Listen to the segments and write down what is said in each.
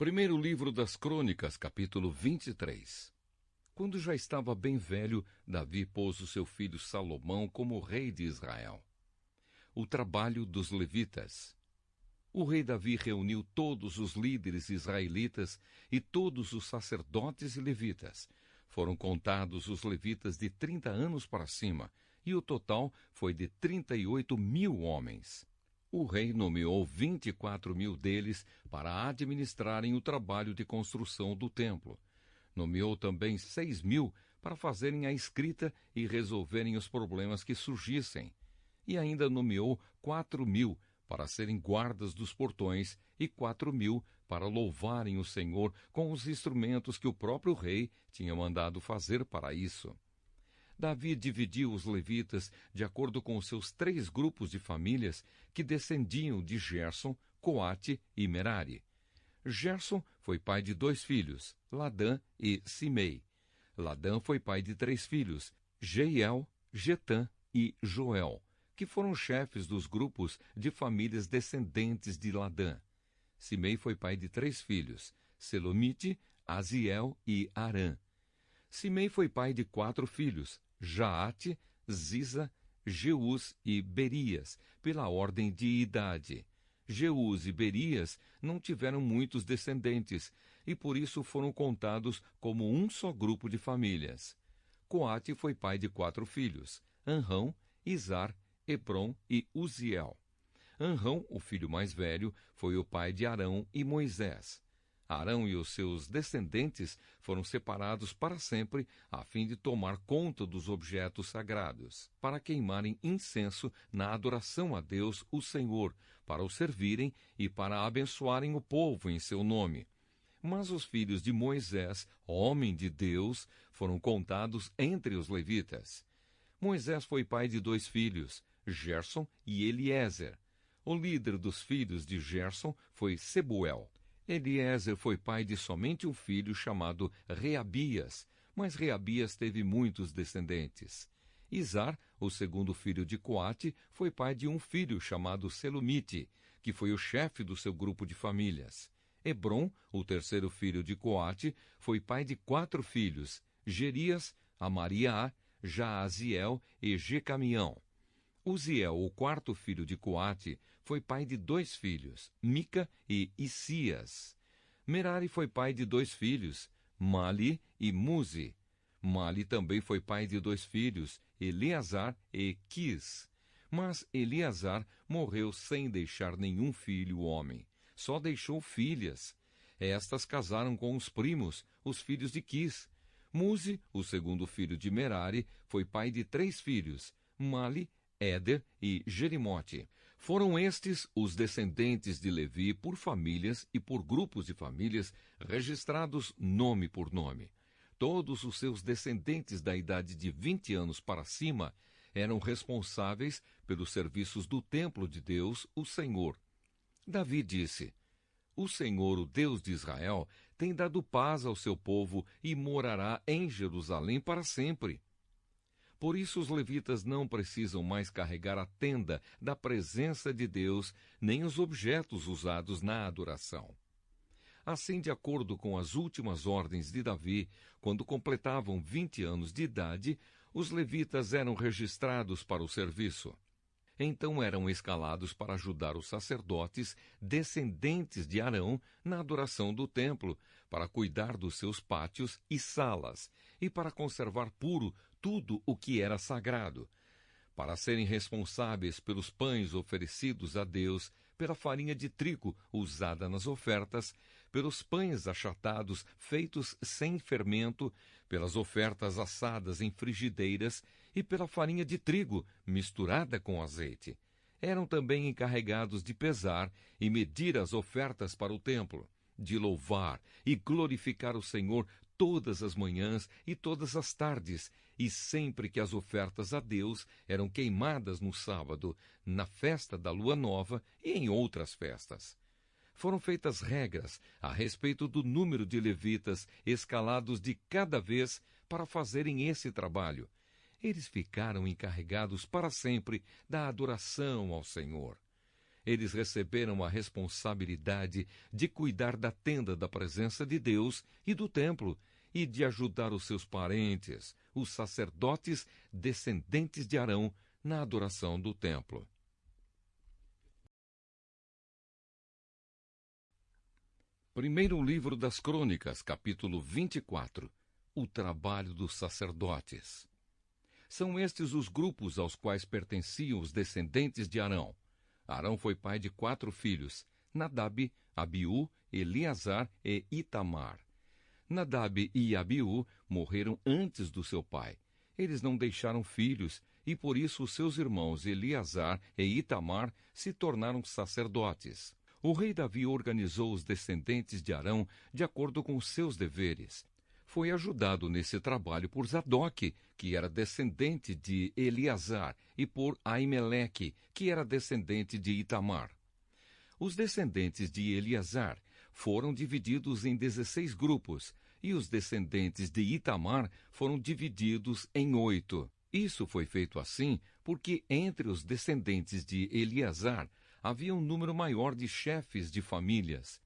Primeiro livro das Crônicas, capítulo 23. Quando já estava bem velho, Davi pôs o seu filho Salomão como rei de Israel. O trabalho dos levitas. O rei Davi reuniu todos os líderes israelitas e todos os sacerdotes e levitas. Foram contados os levitas de 30 anos para cima, e o total foi de 38.000 homens. O rei nomeou 24.000 deles para administrarem o trabalho de construção do templo. Nomeou também 6.000 para fazerem a escrita e resolverem os problemas que surgissem. E ainda nomeou 4.000 para serem guardas dos portões e 4.000 para louvarem o Senhor com os instrumentos que o próprio rei tinha mandado fazer para isso. Davi dividiu os levitas de acordo com os seus 3 grupos de famílias que descendiam de Gerson, Coate e Merari. Gerson foi pai de 2 filhos, Ladã e Simei. Ladã foi pai de 3 filhos, Jeiel, Getã e Joel, que foram chefes dos grupos de famílias descendentes de Ladã. Simei foi pai de 3 filhos, Selomite, Aziel e Arã. Simei foi pai de 4 filhos, Jaate, Ziza, Jeús e Berias, pela ordem de idade. Jeús e Berias não tiveram muitos descendentes, e por isso foram contados como um só grupo de famílias. Coate foi pai de 4 filhos, Anrão, Izar, Hebron e Uziel. Anrão, o filho mais velho, foi o pai de Arão e Moisés. Arão e os seus descendentes foram separados para sempre, a fim de tomar conta dos objetos sagrados, para queimarem incenso na adoração a Deus, o Senhor, para o servirem e para abençoarem o povo em seu nome. Mas os filhos de Moisés, homem de Deus, foram contados entre os levitas. Moisés foi pai de 2 filhos, Gerson e Eliezer. O líder dos filhos de Gerson foi Sebuel. Eliezer foi pai de somente um filho chamado Reabias, mas Reabias teve muitos descendentes. Izar, o segundo filho de Coate, foi pai de um filho chamado Selomite, que foi o chefe do seu grupo de famílias. Hebron, o terceiro filho de Coate, foi pai de 4 filhos, Gerias, Amariá, Jaaziel e Jecamião. Uziel, o 4º filho de Coate, foi pai de 2 filhos, Mica e Isias. Merari foi pai de 2 filhos, Mali e Muzi. Mali também foi pai de 2 filhos, Eleazar e Quis. Mas Eleazar morreu sem deixar nenhum filho homem. Só deixou filhas. Estas casaram com os primos, os filhos de Quis. Muzi, o segundo filho de Merari, foi pai de 3 filhos, Mali, Éder e Jerimote. Foram estes os descendentes de Levi por famílias e por grupos de famílias registrados nome por nome. Todos os seus descendentes da idade de 20 anos para cima eram responsáveis pelos serviços do templo de Deus, o Senhor. Davi disse: O Senhor, o Deus de Israel, tem dado paz ao seu povo e morará em Jerusalém para sempre. Por isso os levitas não precisam mais carregar a tenda da presença de Deus, nem os objetos usados na adoração. Assim, de acordo com as últimas ordens de Davi, quando completavam 20 anos de idade, os levitas eram registrados para o serviço. Então eram escalados para ajudar os sacerdotes descendentes de Arão na adoração do templo, para cuidar dos seus pátios e salas, e para conservar puro tudo o que era sagrado, para serem responsáveis pelos pães oferecidos a Deus, pela farinha de trigo usada nas ofertas, pelos pães achatados feitos sem fermento, pelas ofertas assadas em frigideiras e pela farinha de trigo misturada com azeite. Eram também encarregados de pesar e medir as ofertas para o templo, de louvar e glorificar o Senhor todas as manhãs e todas as tardes, e sempre que as ofertas a Deus eram queimadas no sábado, na festa da lua nova e em outras festas. Foram feitas regras a respeito do número de levitas escalados de cada vez para fazerem esse trabalho. Eles ficaram encarregados para sempre da adoração ao Senhor. eles receberam a responsabilidade de cuidar da tenda da presença de Deus e do templo, e de ajudar os seus parentes, os sacerdotes descendentes de Arão, na adoração do templo. Primeiro livro das Crônicas, capítulo 24. O trabalho dos sacerdotes. São estes os grupos aos quais pertenciam os descendentes de Arão. Arão foi pai de 4 filhos, Nadab, Abiú, Eleazar e Itamar. Nadab e Abiú morreram antes do seu pai. Eles não deixaram filhos, e por isso os seus irmãos Eleazar e Itamar se tornaram sacerdotes. O rei Davi organizou os descendentes de Arão de acordo com seus deveres. Foi ajudado nesse trabalho por Zadok, que era descendente de Eleazar, e por Aimeleque, que era descendente de Itamar. Os descendentes de Eleazar foram divididos em 16 grupos, e os descendentes de Itamar foram divididos em 8. Isso foi feito assim porque entre os descendentes de Eleazar havia um número maior de chefes de famílias.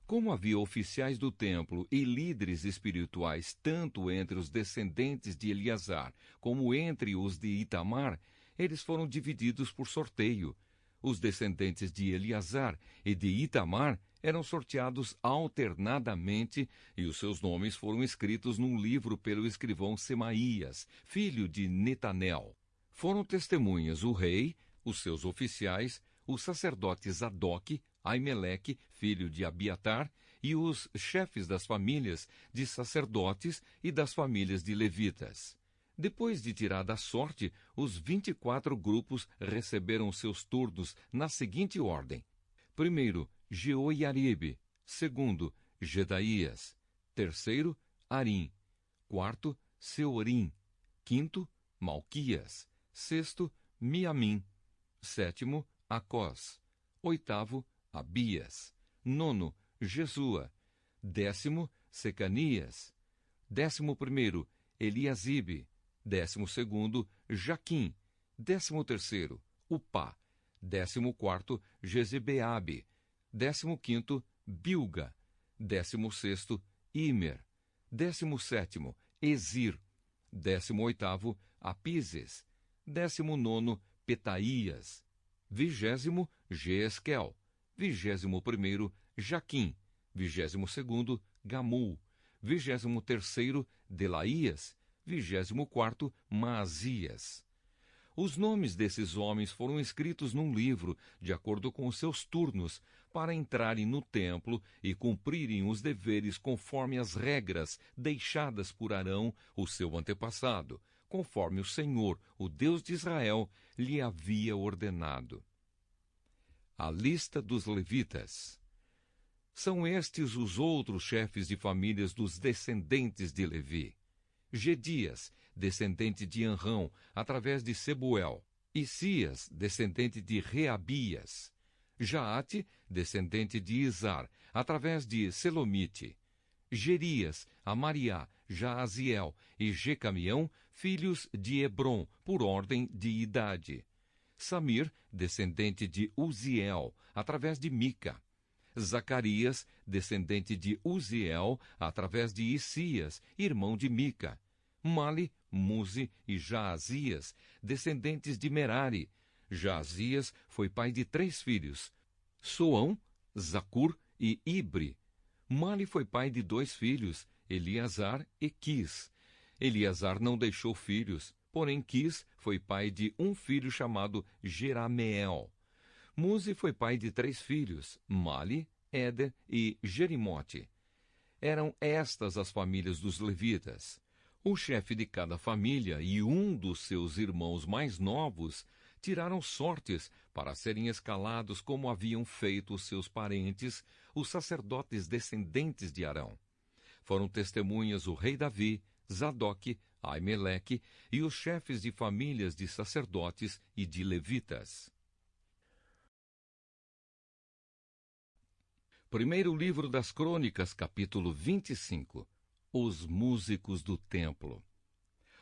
Como havia oficiais do templo e líderes espirituais tanto entre os descendentes de Eleazar como entre os de Itamar, eles foram divididos por sorteio. Os descendentes de Eleazar e de Itamar eram sorteados alternadamente e os seus nomes foram escritos num livro pelo escrivão Semaías, filho de Netanel. Foram testemunhas o rei, os seus oficiais, os sacerdotes Zadok, Aimeleque, filho de Abiatar, e os chefes das famílias de sacerdotes e das famílias de levitas. Depois de tirada a sorte, os 24 grupos receberam seus turnos na seguinte ordem. Primeiro, Jeoiaribe. Segundo, Jedaías. Terceiro, Arim. Quarto, Seorim. Quinto, Malquias. Sexto, Miamim. Sétimo, Acós. Oitavo, Abias. Nono, Jesua. 10º, Secanias. 11º, Eliasibe. 12º, Jaquim. 13º, Upá. 14º, Jezebeabe. 15º, Bilga. 16º, Imer. 17º, Ezir. 18º, Apises. 19º, Petaías. 20º, Jeesquel. 21º, Jaquim. 22º, Gamul. 23º, Delaías. 24º, Maazias. Os nomes desses homens foram escritos num livro, de acordo com os seus turnos, para entrarem no templo e cumprirem os deveres conforme as regras deixadas por Arão, o seu antepassado, conforme o Senhor, o Deus de Israel, lhe havia ordenado. A lista dos levitas. São estes os outros chefes de famílias dos descendentes de Levi. Gedias, descendente de Anrão, através de Sebuel. Isias, descendente de Reabias. Jaate, descendente de Izar, através de Selomite. Gerias, Amariá, Jaaziel e Jecamião, filhos de Hebron, por ordem de idade. Samir, descendente de Uziel, através de Mica. Zacarias, descendente de Uziel, através de Isias, irmão de Mica. Mali, Muzi e Jaazias, descendentes de Merari. Jaazias foi pai de 3 filhos, Soão, Zacur e Ibre. Mali foi pai de 2 filhos, Eleazar e Quis. Eleazar não deixou filhos, porém Quis foi pai de um filho chamado Jerameel. Muzi foi pai de 3 filhos, Mali, Éder e Jerimote. Eram estas as famílias dos levitas. O chefe de cada família e um dos seus irmãos mais novos tiraram sortes para serem escalados como haviam feito os seus parentes, os sacerdotes descendentes de Arão. Foram testemunhas o rei Davi, Zadok, Aimeleque e os chefes de famílias de sacerdotes e de levitas. Primeiro livro das Crônicas, capítulo 25. Os músicos do templo.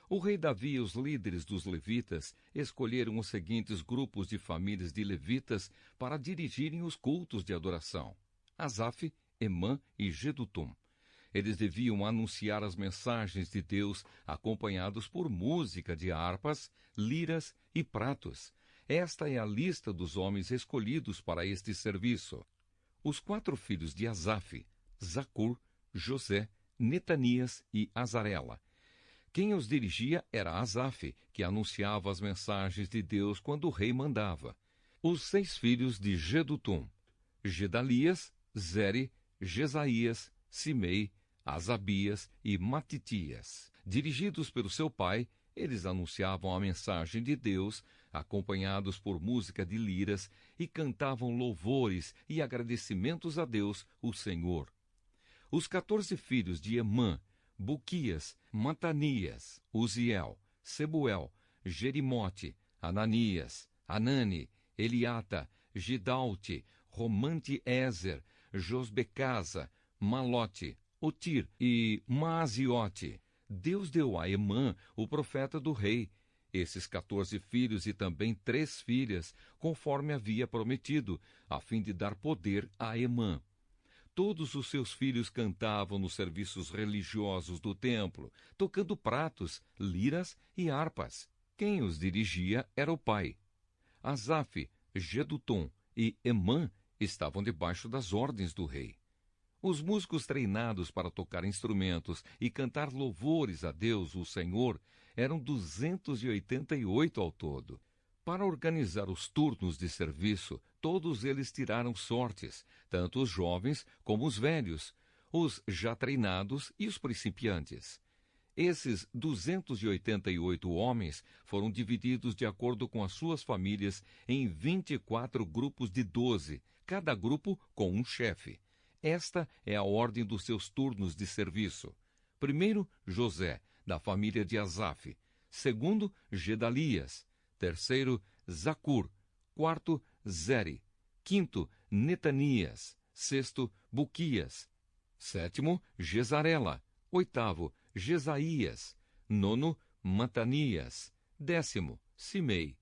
O rei Davi e os líderes dos levitas escolheram os seguintes grupos de famílias de levitas para dirigirem os cultos de adoração: Asaf, Emã e Jedutum. Eles deviam anunciar as mensagens de Deus, acompanhados por música de harpas, liras e pratos. Esta é a lista dos homens escolhidos para este serviço. Os 4 filhos de Asaf: Zacur, José, Netanias e Azarela. Quem os dirigia era Asaf, que anunciava as mensagens de Deus quando o rei mandava. Os 6 filhos de Jedutum: Gedalias, Zeri, Jesaías, Simei, Asabias e Matitias. Dirigidos pelo seu pai, eles anunciavam a mensagem de Deus, acompanhados por música de liras, e cantavam louvores e agradecimentos a Deus, o Senhor. Os 14 filhos de Emã: Buquias, Matanias, Uziel, Sebuel, Jerimote, Ananias, Anani, Eliata, Gidalte, Romante-Ezer, Josbecasa, Malote, Otir e Maaziote. Deus deu a Emã o profeta do rei, esses 14 filhos e também 3 filhas, conforme havia prometido, a fim de dar poder a Emã. Todos os seus filhos cantavam nos serviços religiosos do templo, tocando pratos, liras e harpas. Quem os dirigia era o pai. Asaf, Jedutum e Emã estavam debaixo das ordens do rei. Os músicos treinados para tocar instrumentos e cantar louvores a Deus, o Senhor, eram 288 ao todo. Para organizar os turnos de serviço, todos eles tiraram sortes, tanto os jovens como os velhos, os já treinados e os principiantes. Esses 288 homens foram divididos de acordo com as suas famílias em 24 grupos de 12, cada grupo com um chefe. Esta é a ordem dos seus turnos de serviço. Primeiro, José, da família de Asaf. Segundo, Gedalias. Terceiro, Zacur. Quarto, Zeri. Quinto, Netanias. Sexto, Buquias. Sétimo, Jezarela. Oitavo, Jesaías. Nono, Matanias. 10º, Simei.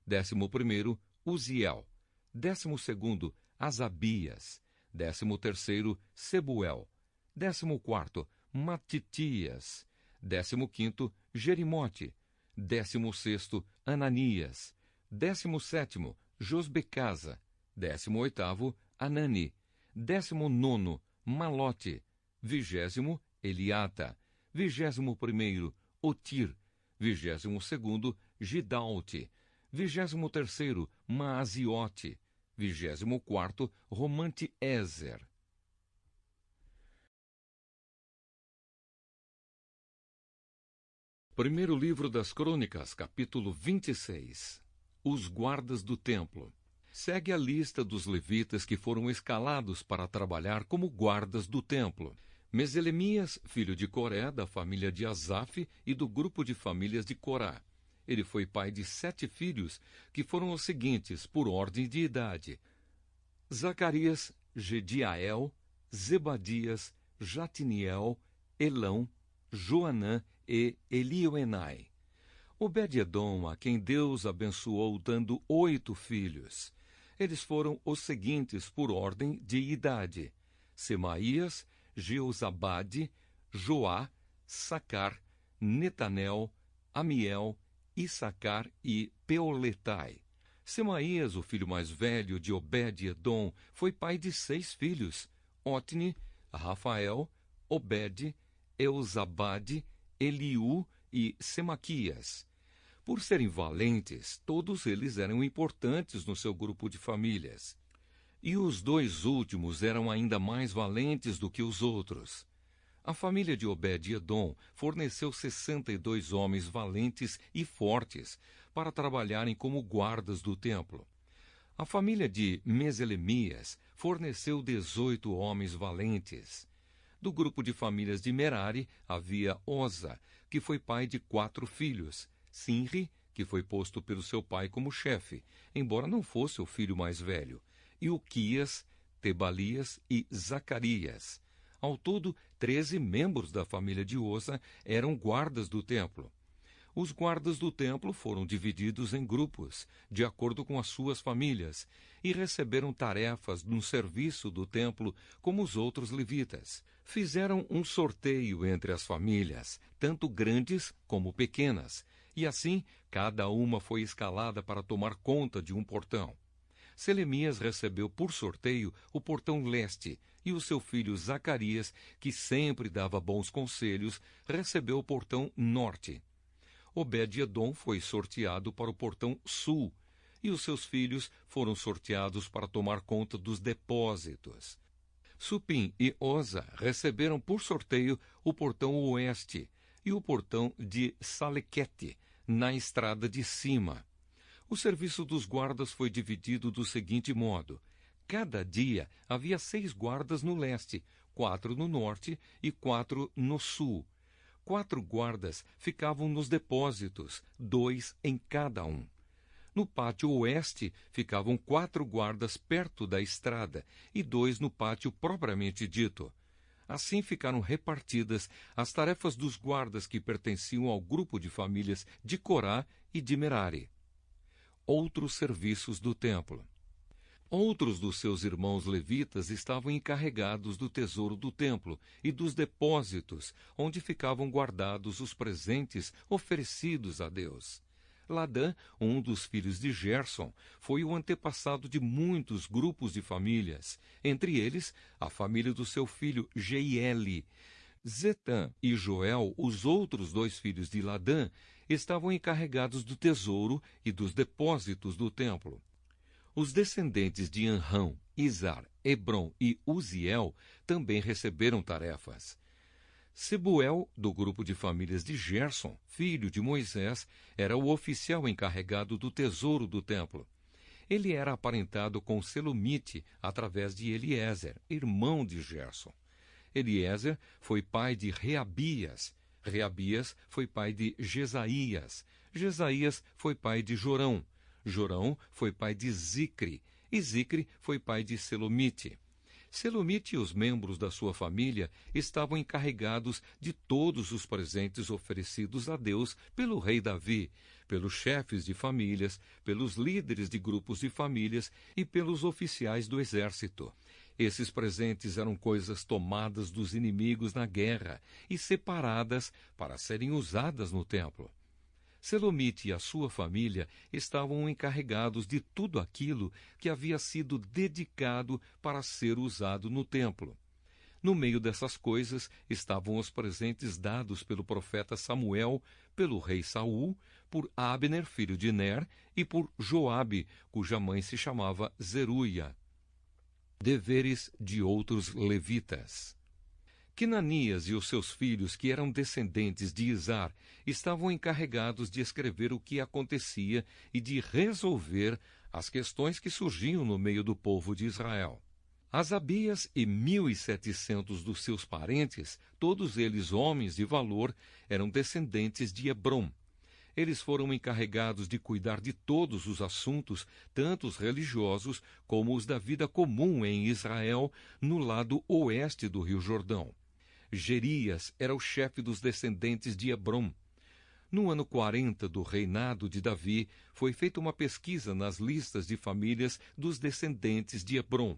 11º, Uziel. 12º, Asabias. 13º, Sebuel. 14º, Matitias. 15º, Jerimote. 16º, Ananias. 17º, Josbecasa. 18º, Anani. 19º, Malote. 20º, Eliata. 21º, Otir. 22º, Gidalte. 23º, Maaziote. 24º, Romante-Ezer. Primeiro livro das Crônicas, capítulo 26. Os guardas do templo. Segue a lista dos levitas que foram escalados para trabalhar como guardas do templo. Meselemias, filho de Coré, da família de Asaf e do grupo de famílias de Corá. Ele foi pai de 7 filhos, que foram os seguintes, por ordem de idade: Zacarias, Gediael, Zebadias, Jatiniel, Elão, Joanã e Elioenai. Obed-edom, a quem Deus abençoou dando 8 filhos. Eles foram os seguintes por ordem de idade: Semaías, Jeozabade, Joá, Sacar, Netanel, Amiel, Issacar e Peoletai. Semaías, o filho mais velho de Obed-edom, foi pai de 6 filhos: Otni, Rafael, Obed, Eusabade, Eliú e Semaquias. Por serem valentes, todos eles eram importantes no seu grupo de famílias. E os 2 últimos eram ainda mais valentes do que os outros. A família de Obed-edom forneceu 62 homens valentes e fortes para trabalharem como guardas do templo. A família de Meselemias forneceu 18 homens valentes. Do grupo de famílias de Merari havia Oza, que foi pai de 4 filhos, Sinri, que foi posto pelo seu pai como chefe, embora não fosse o filho mais velho, e Uquias, Tebalias e Zacarias. Ao todo, 13 membros da família de Oza eram guardas do templo. Os guardas do templo foram divididos em grupos, de acordo com as suas famílias, e receberam tarefas no serviço do templo como os outros levitas. Fizeram um sorteio entre as famílias, tanto grandes como pequenas, e assim cada uma foi escalada para tomar conta de um portão. Selemias recebeu por sorteio o portão leste, e o seu filho Zacarias, que sempre dava bons conselhos, recebeu o portão norte. Obed-edom foi sorteado para o portão sul, e os seus filhos foram sorteados para tomar conta dos depósitos. Supim e Oza receberam por sorteio o portão oeste e o portão de Salequete, na estrada de cima. O serviço dos guardas foi dividido do seguinte modo: cada dia havia 6 guardas no leste, 4 no norte e 4 no sul. 4 guardas ficavam nos depósitos, 2 em cada um. No pátio oeste ficavam 4 guardas perto da estrada e 2 no pátio propriamente dito. Assim ficaram repartidas as tarefas dos guardas que pertenciam ao grupo de famílias de Corá e de Merari. Outros serviços do templo. Outros dos seus irmãos levitas estavam encarregados do tesouro do templo e dos depósitos, onde ficavam guardados os presentes oferecidos a Deus. Ladã, um dos filhos de Gerson, foi o antepassado de muitos grupos de famílias, entre eles a família do seu filho Jeieli. Zetã e Joel, os outros 2 filhos de Ladã, estavam encarregados do tesouro e dos depósitos do templo. Os descendentes de Anrão, Izar, Hebron e Uziel também receberam tarefas. Sebuel, do grupo de famílias de Gerson, filho de Moisés, era o oficial encarregado do tesouro do templo. Ele era aparentado com Selomite através de Eliezer, irmão de Gerson. Eliezer foi pai de Reabias. Reabias foi pai de Jesaías. Jesaías foi pai de Jorão. Jorão foi pai de Zicre, e Zicre foi pai de Selomite. Selomite e os membros da sua família estavam encarregados de todos os presentes oferecidos a Deus pelo rei Davi, pelos chefes de famílias, pelos líderes de grupos de famílias e pelos oficiais do exército. Esses presentes eram coisas tomadas dos inimigos na guerra e separadas para serem usadas no templo. Selomite e a sua família estavam encarregados de tudo aquilo que havia sido dedicado para ser usado no templo. No meio dessas coisas estavam os presentes dados pelo profeta Samuel, pelo rei Saul, por Abner, filho de Ner, e por Joabe, cuja mãe se chamava Zeruia. Deveres de outros levitas. Quinanias e os seus filhos, que eram descendentes de Izar, estavam encarregados de escrever o que acontecia e de resolver as questões que surgiam no meio do povo de Israel. Asabias e 1.700 dos seus parentes, todos eles homens de valor, eram descendentes de Hebrom. Eles foram encarregados de cuidar de todos os assuntos, tanto os religiosos como os da vida comum em Israel, no lado oeste do Rio Jordão. Gerias era o chefe dos descendentes de Hebrom. No ano 40 do reinado de Davi, foi feita uma pesquisa nas listas de famílias dos descendentes de Hebrom.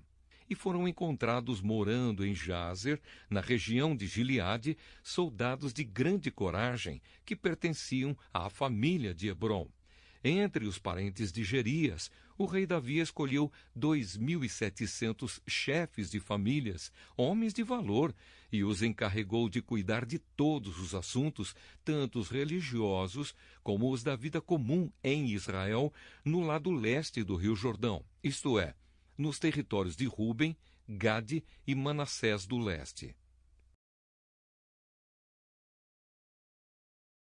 E foram encontrados morando em Jazer, na região de Gileade, soldados de grande coragem que pertenciam à família de Hebrom. Entre os parentes de Gerias, o rei Davi escolheu 2.700 chefes de famílias, homens de valor, e os encarregou de cuidar de todos os assuntos, tanto os religiosos como os da vida comum em Israel, no lado leste do Rio Jordão, isto é, nos territórios de Ruben, Gade e Manassés do leste.